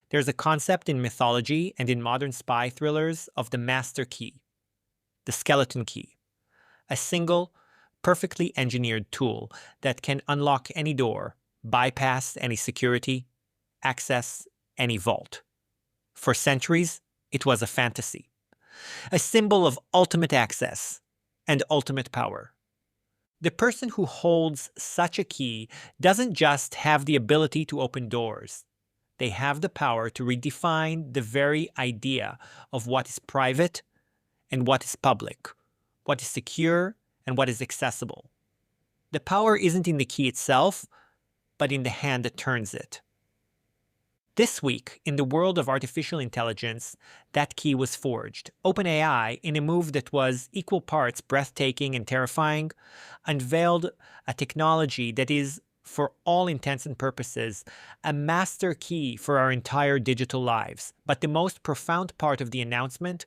There's a concept in mythology and in modern spy thrillers of the master key, the skeleton key, a single, perfectly engineered tool that can unlock any door, bypass any security, access any vault. For centuries, it was a fantasy, a symbol of ultimate access and ultimate power. The person who holds such a key doesn't just have the ability to open doors. They have the power to redefine the very idea of what is private and what is public, what is secure and what is accessible. The power isn't in the key itself, but in the hand that turns it. This week, in the world of artificial intelligence, that key was forged. OpenAI, in a move that was equal parts breathtaking and terrifying, unveiled a technology that is, for all intents and purposes, a master key for our entire digital lives. But the most profound part of the announcement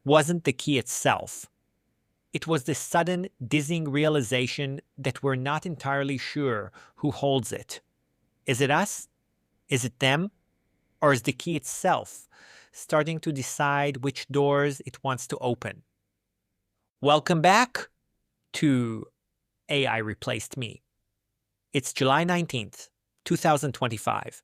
wasn't the key itself. It was the sudden, dizzying realization that we're not entirely sure who holds it. Is it us? Is it them? Or is the key itself starting to decide which doors it wants to open? Welcome back to AI Replaced Me. It's July 19th, 2025,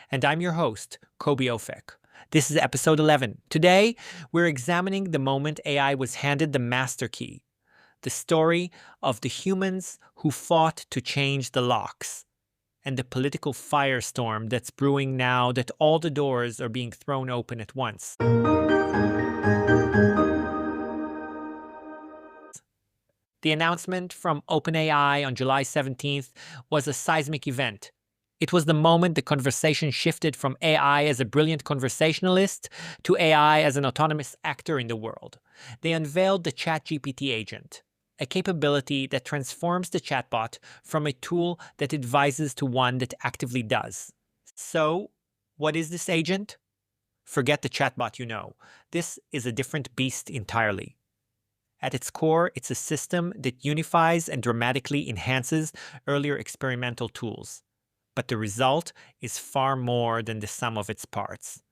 and I'm your host, Koby Ofek. This is episode 11. Today, we're examining the moment AI was handed the master key, the story of the humans who fought to change the locks, and the political firestorm that's brewing now that all the doors are being thrown open at once. The announcement from OpenAI on July 17th was a seismic event. It was the moment the conversation shifted from AI as a brilliant conversationalist to AI as an autonomous actor in the world. They unveiled the ChatGPT agent, a capability that transforms the chatbot from a tool that advises to one that actively does. So, what is this agent? Forget the chatbot you know. This is a different beast entirely. At its core, it's a system that unifies and dramatically enhances earlier experimental tools. But the result is far more than the sum of its parts.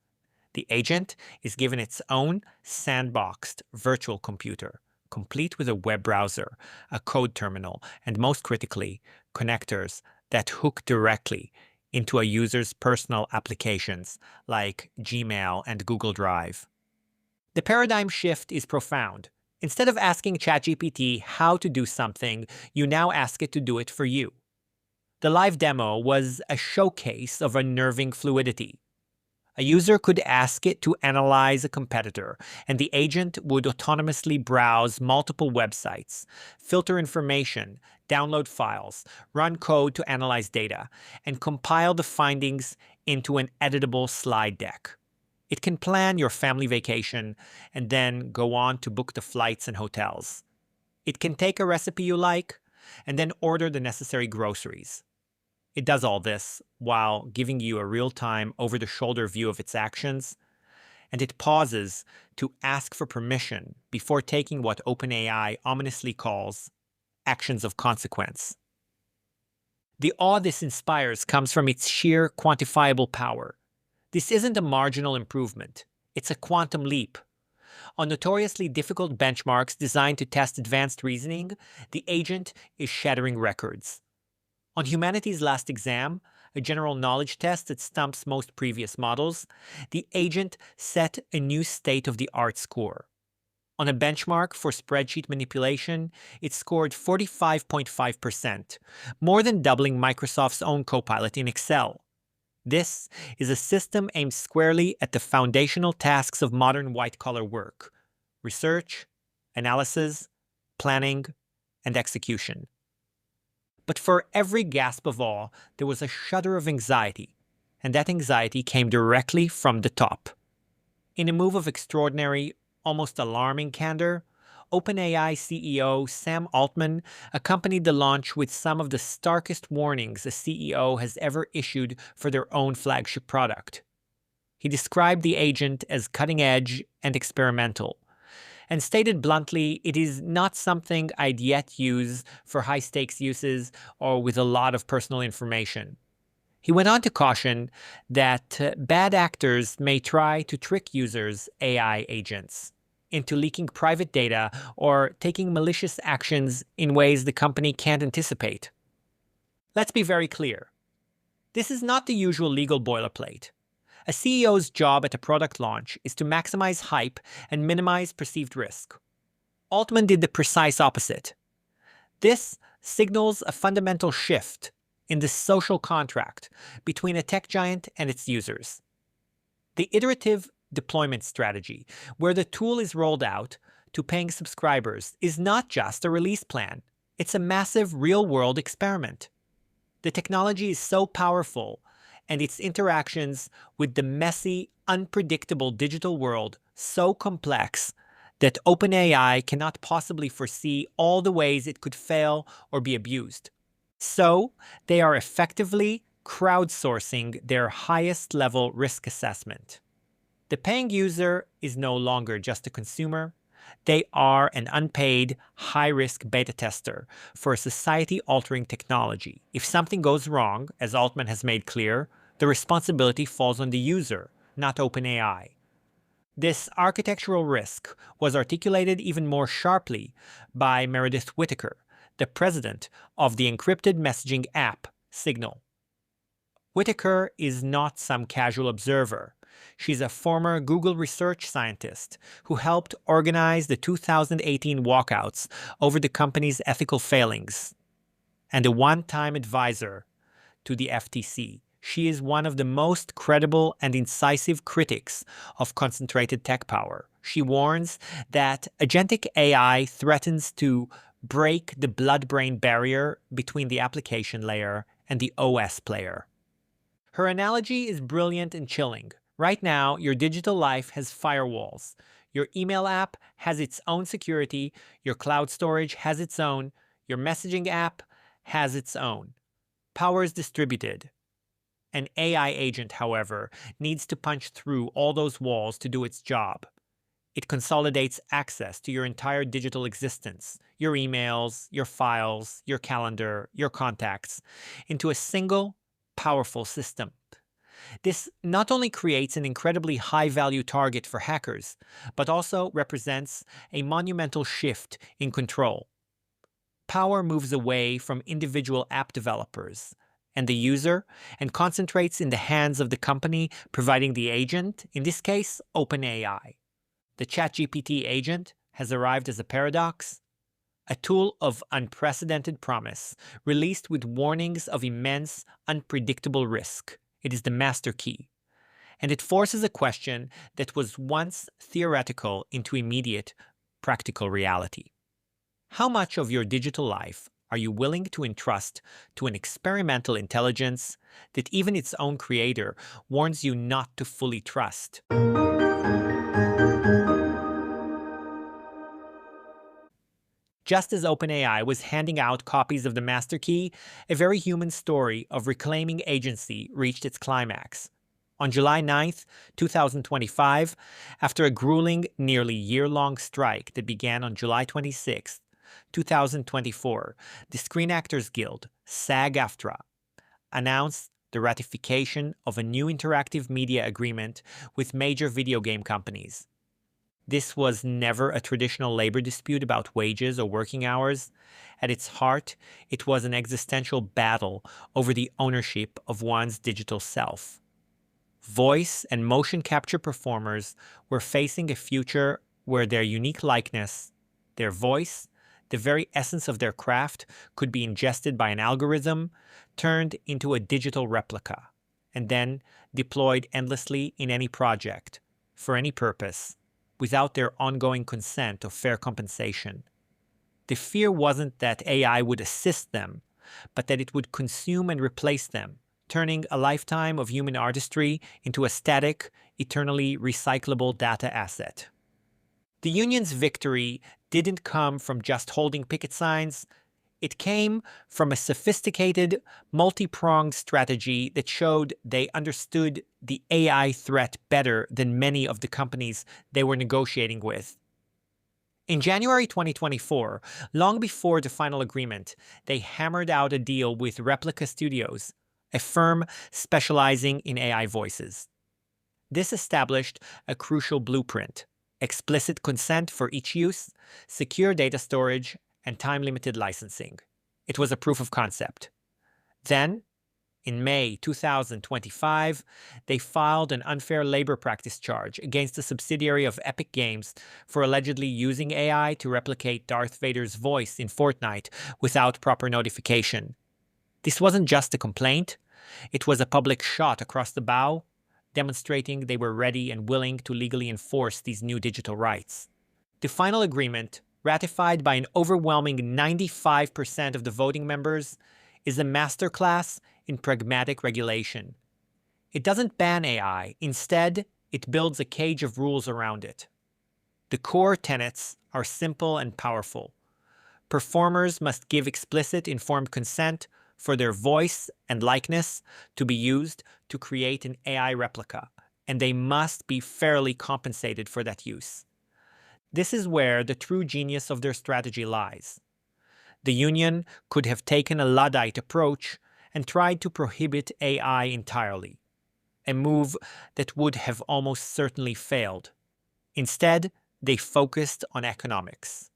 The agent is given its own sandboxed virtual computer, complete with a web browser, a code terminal, and most critically, connectors that hook directly into a user's personal applications like Gmail and Google Drive. The paradigm shift is profound. Instead of asking ChatGPT how to do something, you now ask it to do it for you. The live demo was a showcase of unnerving fluidity. A user could ask it to analyze a competitor, and the agent would autonomously browse multiple websites, filter information, download files, run code to analyze data, and compile the findings into an editable slide deck. It can plan your family vacation and then go on to book the flights and hotels. It can take a recipe you like and then order the necessary groceries. It does all this while giving you a real-time, over-the-shoulder view of its actions, and it pauses to ask for permission before taking what OpenAI ominously calls actions of consequence. The awe this inspires comes from its sheer quantifiable power. This isn't a marginal improvement, it's a quantum leap. On notoriously difficult benchmarks designed to test advanced reasoning, the agent is shattering records. On humanity's last exam, a general knowledge test that stumps most previous models, the agent set a new state-of-the-art score. On a benchmark for spreadsheet manipulation, it scored 45.5%, more than doubling Microsoft's own Copilot in Excel. This is a system aimed squarely at the foundational tasks of modern white-collar work: research, analysis, planning, and execution. But for every gasp of awe, there was a shudder of anxiety, and that anxiety came directly from the top. In a move of extraordinary, almost alarming candor, OpenAI CEO Sam Altman accompanied the launch with some of the starkest warnings a CEO has ever issued for their own flagship product. He described the agent as cutting-edge and experimental, and stated bluntly, it is not something I'd yet use for high-stakes uses or with a lot of personal information. He went on to caution that bad actors may try to trick users, AI agents, into leaking private data or taking malicious actions in ways the company can't anticipate. Let's be very clear. This is not the usual legal boilerplate. A CEO's job at a product launch is to maximize hype and minimize perceived risk. Altman did the precise opposite. This signals a fundamental shift in the social contract between a tech giant and its users. The iterative deployment strategy, where the tool is rolled out to paying subscribers, is not just a release plan. It's a massive real-world experiment. The technology is so powerful, and its interactions with the messy, unpredictable digital world so complex that OpenAI cannot possibly foresee all the ways it could fail or be abused. So, they are effectively crowdsourcing their highest-level risk assessment. The paying user is no longer just a consumer. They are an unpaid, high-risk beta tester for a society-altering technology. If something goes wrong, as Altman has made clear, the responsibility falls on the user, not OpenAI. This architectural risk was articulated even more sharply by Meredith Whittaker, the president of the encrypted messaging app Signal. Whittaker is not some casual observer. She's a former Google research scientist who helped organize the 2018 walkouts over the company's ethical failings, and a one-time advisor to the FTC. She is one of the most credible and incisive critics of concentrated tech power. She warns that agentic AI threatens to break the blood-brain barrier between the application layer and the OS player. Her analogy is brilliant and chilling. Right now, your digital life has firewalls. Your email app has its own security, your cloud storage has its own, your messaging app has its own. Power is distributed. An AI agent, however, needs to punch through all those walls to do its job. It consolidates access to your entire digital existence, your emails, your files, your calendar, your contacts, into a single, powerful system. This not only creates an incredibly high-value target for hackers, but also represents a monumental shift in control. Power moves away from individual app developers and the user and concentrates in the hands of the company providing the agent, in this case, OpenAI. The ChatGPT agent has arrived as a paradox, a tool of unprecedented promise, released with warnings of immense, unpredictable risk. It is the master key, and it forces a question that was once theoretical into immediate, practical reality. How much of your digital life are you willing to entrust to an experimental intelligence that even its own creator warns you not to fully trust? Just as OpenAI was handing out copies of the master key, a very human story of reclaiming agency reached its climax. On July 9, 2025, after a grueling, nearly year-long strike that began on July 26, 2024, the Screen Actors Guild, SAG-AFTRA, announced the ratification of a new interactive media agreement with major video game companies. This was never a traditional labor dispute about wages or working hours. At its heart, it was an existential battle over the ownership of one's digital self. Voice and motion capture performers were facing a future where their unique likeness, their voice, the very essence of their craft could be ingested by an algorithm, turned into a digital replica, and then deployed endlessly in any project, for any purpose, without their ongoing consent or fair compensation. The fear wasn't that AI would assist them, but that it would consume and replace them, turning a lifetime of human artistry into a static, eternally recyclable data asset. The union's victory didn't come from just holding picket signs. It came from a sophisticated, multi-pronged strategy that showed they understood the AI threat better than many of the companies they were negotiating with. In January 2024, long before the final agreement, they hammered out a deal with Replica Studios, a firm specializing in AI voices. This established a crucial blueprint: explicit consent for each use, secure data storage, and time-limited licensing. It was a proof of concept. Then, in May 2025, they filed an unfair labor practice charge against a subsidiary of Epic Games for allegedly using AI to replicate Darth Vader's voice in Fortnite without proper notification. This wasn't just a complaint, it was a public shot across the bow, demonstrating they were ready and willing to legally enforce these new digital rights. The final agreement, ratified by an overwhelming 95% of the voting members, is a masterclass in pragmatic regulation. It doesn't ban AI, instead, it builds a cage of rules around it. The core tenets are simple and powerful. Performers must give explicit informed consent for their voice and likeness to be used to create an AI replica, and they must be fairly compensated for that use. This is where the true genius of their strategy lies. The union could have taken a Luddite approach and tried to prohibit AI entirely, a move that would have almost certainly failed. Instead, they focused on economics.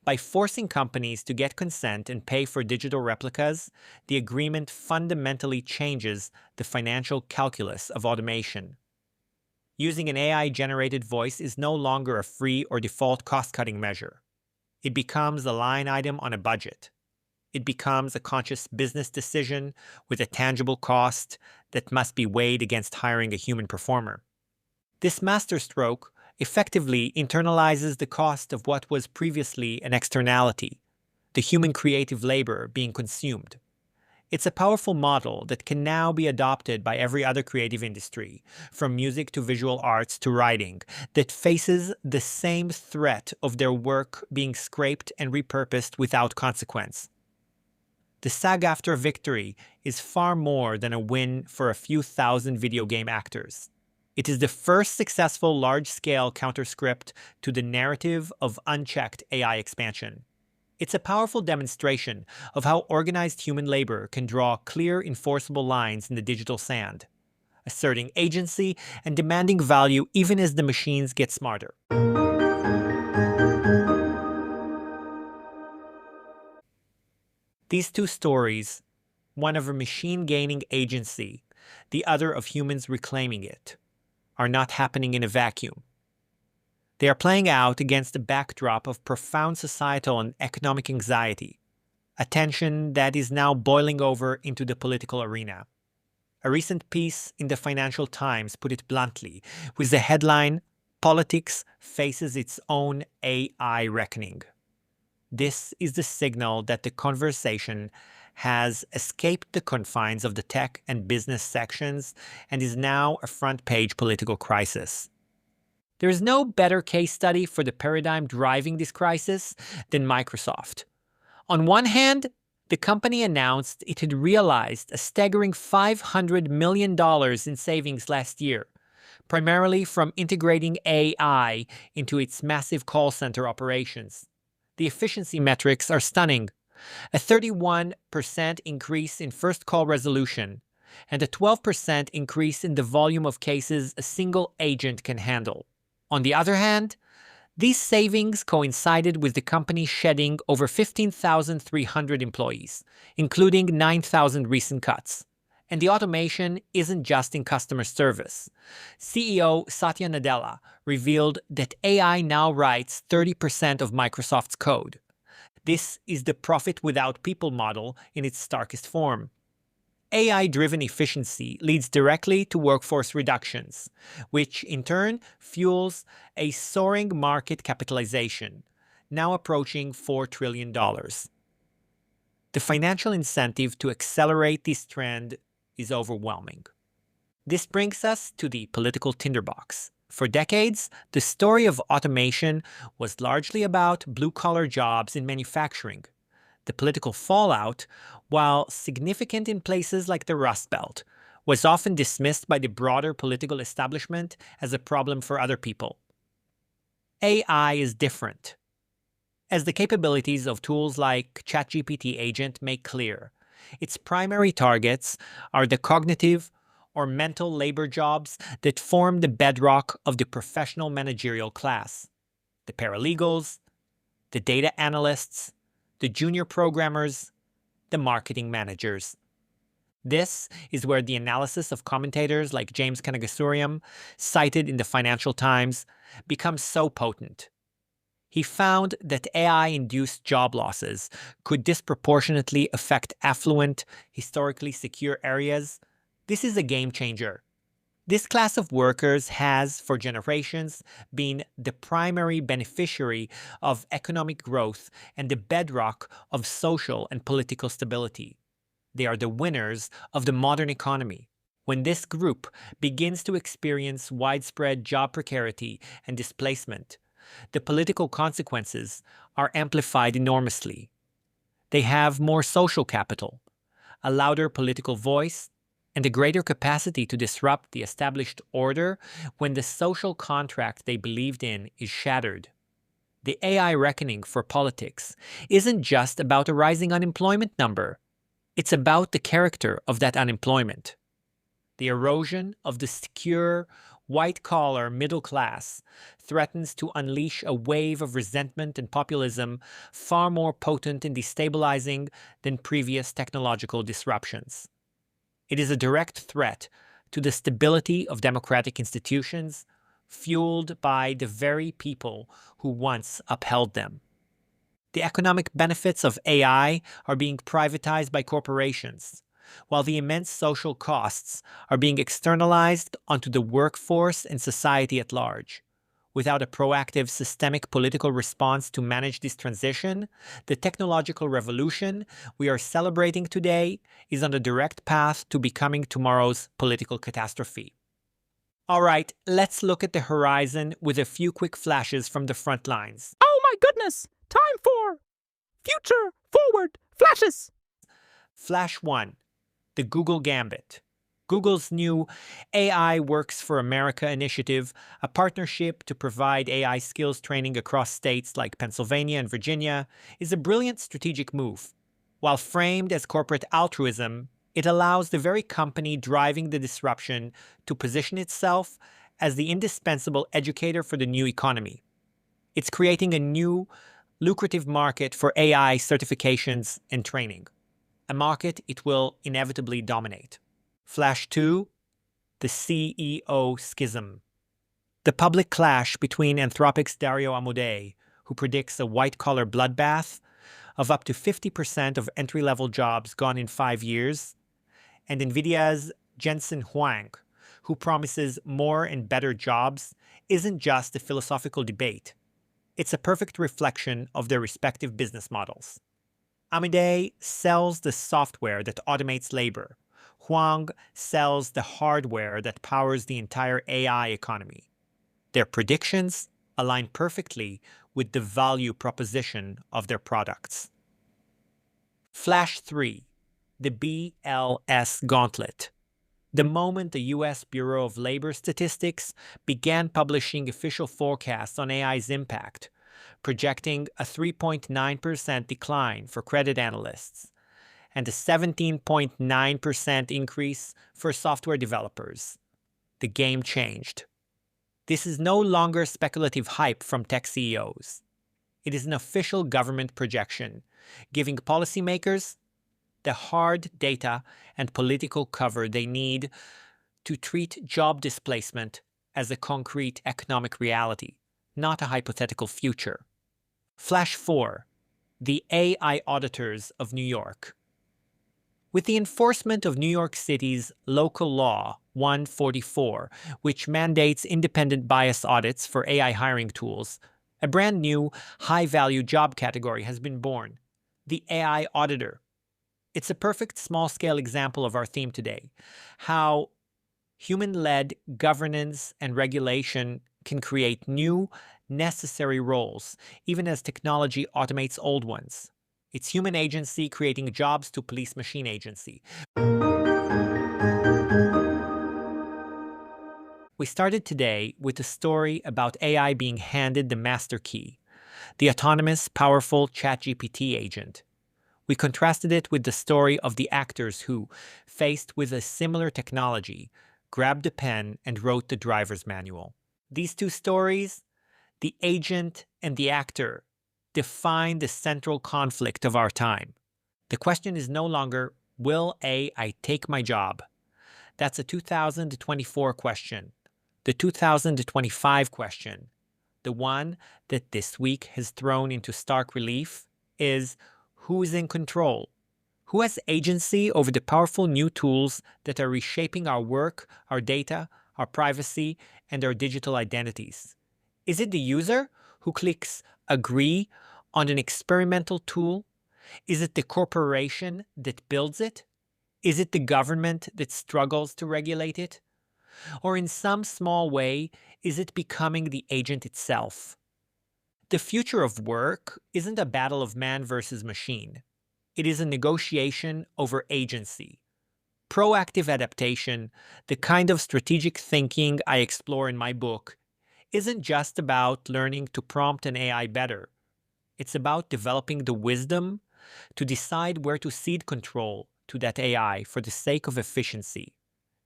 By forcing companies to get consent and pay for digital replicas, the agreement fundamentally changes the financial calculus of automation. Using an AI-generated voice is no longer a free or default cost-cutting measure. It becomes a line item on a budget. It becomes a conscious business decision with a tangible cost that must be weighed against hiring a human performer. This masterstroke effectively internalizes the cost of what was previously an externality, the human creative labor being consumed. It's a powerful model that can now be adopted by every other creative industry, from music to visual arts to writing, that faces the same threat of their work being scraped and repurposed without consequence. The SAG-AFTRA victory is far more than a win for a few thousand video game actors. It is the first successful large-scale counterscript to the narrative of unchecked AI expansion. It's a powerful demonstration of how organized human labor can draw clear, enforceable lines in the digital sand, asserting agency and demanding value even as the machines get smarter. These two stories, one of a machine gaining agency, the other of humans reclaiming it, are not happening in a vacuum. They are playing out against a backdrop of profound societal and economic anxiety, a tension that is now boiling over into the political arena. A recent piece in the Financial Times put it bluntly, with the headline, "Politics Faces Its Own AI Reckoning." This is the signal that the conversation has escaped the confines of the tech and business sections and is now a front-page political crisis. There is no better case study for the paradigm driving this crisis than Microsoft. On one hand, the company announced it had realized a staggering $500 million in savings last year, primarily from integrating AI into its massive call center operations. The efficiency metrics are stunning: a 31% increase in first call resolution and a 12% increase in the volume of cases a single agent can handle. On the other hand, these savings coincided with the company shedding over 15,300 employees, including 9,000 recent cuts. And the automation isn't just in customer service. CEO Satya Nadella revealed that AI now writes 30% of Microsoft's code. This is the profit without people model in its starkest form. AI-driven efficiency leads directly to workforce reductions, which in turn fuels a soaring market capitalization, now approaching $4 trillion. The financial incentive to accelerate this trend is overwhelming. This brings us to the political tinderbox. For decades, the story of automation was largely about blue-collar jobs in manufacturing. The political fallout, while significant in places like the Rust Belt, was often dismissed by the broader political establishment as a problem for other people. AI is different. As the capabilities of tools like ChatGPT agent make clear, Its primary targets are the cognitive or mental labor jobs that form the bedrock of the professional managerial class: the paralegals, the data analysts, the junior programmers, the marketing managers. This is where the analysis of commentators like James Kanagasuriam, cited in the Financial Times, becomes so potent. He found that AI-induced job losses could disproportionately affect affluent, historically secure areas. This is a game changer. This class of workers has, for generations, been the primary beneficiary of economic growth and the bedrock of social and political stability. They are the winners of the modern economy. When this group begins to experience widespread job precarity and displacement, the political consequences are amplified enormously. They have more social capital, a louder political voice, and a greater capacity to disrupt the established order when the social contract they believed in is shattered. The AI reckoning for politics isn't just about a rising unemployment number. It's about the character of that unemployment. The erosion of the secure, white-collar middle class threatens to unleash a wave of resentment and populism far more potent and destabilizing than previous technological disruptions. It is a direct threat to the stability of democratic institutions, fueled by the very people who once upheld them. The economic benefits of AI are being privatized by corporations, while the immense social costs are being externalized onto the workforce and society at large. Without a proactive systemic political response to manage this transition, the technological revolution we are celebrating today is on the direct path to becoming tomorrow's political catastrophe. All right, let's look at the horizon with a few quick flashes from the front lines. Oh my goodness! Time for Future Forward Flashes! Flash 1. The Google Gambit. Google's new AI Works for America initiative, a partnership to provide AI skills training across states like Pennsylvania and Virginia, is a brilliant strategic move. While framed as corporate altruism, it allows the very company driving the disruption to position itself as the indispensable educator for the new economy. It's creating a new, lucrative market for AI certifications and training, a market it will inevitably dominate. Flash 2. The CEO Schism. The public clash between Anthropic's Dario Amodei, who predicts a white-collar bloodbath of up to 50% of entry-level jobs gone in 5 years, and NVIDIA's Jensen Huang, who promises more and better jobs, isn't just a philosophical debate. It's a perfect reflection of their respective business models. Amodei sells the software that automates labor. Huang sells the hardware that powers the entire AI economy. Their predictions align perfectly with the value proposition of their products. Flash 3. The BLS Gauntlet. The moment the U.S. Bureau of Labor Statistics began publishing official forecasts on AI's impact, projecting a 3.9% decline for credit analysts and a 17.9% increase for software developers, the game changed. This is no longer speculative hype from tech CEOs. It is an official government projection, giving policymakers the hard data and political cover they need to treat job displacement as a concrete economic reality, not a hypothetical future. Flash 4. The AI Auditors of New York. With the enforcement of New York City's Local Law 144, which mandates independent bias audits for AI hiring tools, a brand new, high-value job category has been born: the AI Auditor. It's a perfect small-scale example of our theme today: how human-led governance and regulation can create new, necessary roles, even as technology automates old ones. It's human agency creating jobs to police machine agency. We started today with a story about AI being handed the master key, the autonomous, powerful ChatGPT agent. We contrasted it with the story of the actors who, faced with a similar technology, grabbed a pen and wrote the driver's manual. These two stories, the agent and the actor, define the central conflict of our time. The question is no longer, will AI take my job? That's a 2024 question. The 2025 question, the one that this week has thrown into stark relief, is who's in control? Who has agency over the powerful new tools that are reshaping our work, our data, our privacy, and our digital identities? Is it the user who clicks agree on an experimental tool? Is it the corporation that builds it? Is it the government that struggles to regulate it? Or in some small way, is it becoming the agent itself? The future of work isn't a battle of man versus machine. It is a negotiation over agency. Proactive adaptation, the kind of strategic thinking I explore in my book, isn't just about learning to prompt an AI better. It's about developing the wisdom to decide where to cede control to that AI for the sake of efficiency,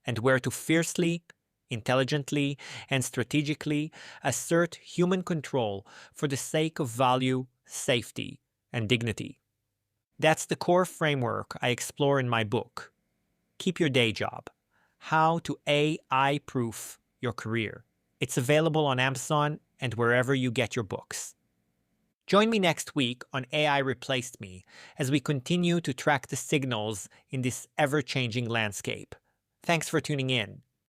and where to fiercely, intelligently, and strategically assert human control for the sake of value, safety, and dignity. That's the core framework I explore in my book, Keep Your Day Job: How to AI-Proof Your Career. It's available on Amazon and wherever you get your books. Join me next week on AI Replaced Me as we continue to track the signals in this ever-changing landscape. Thanks for tuning in.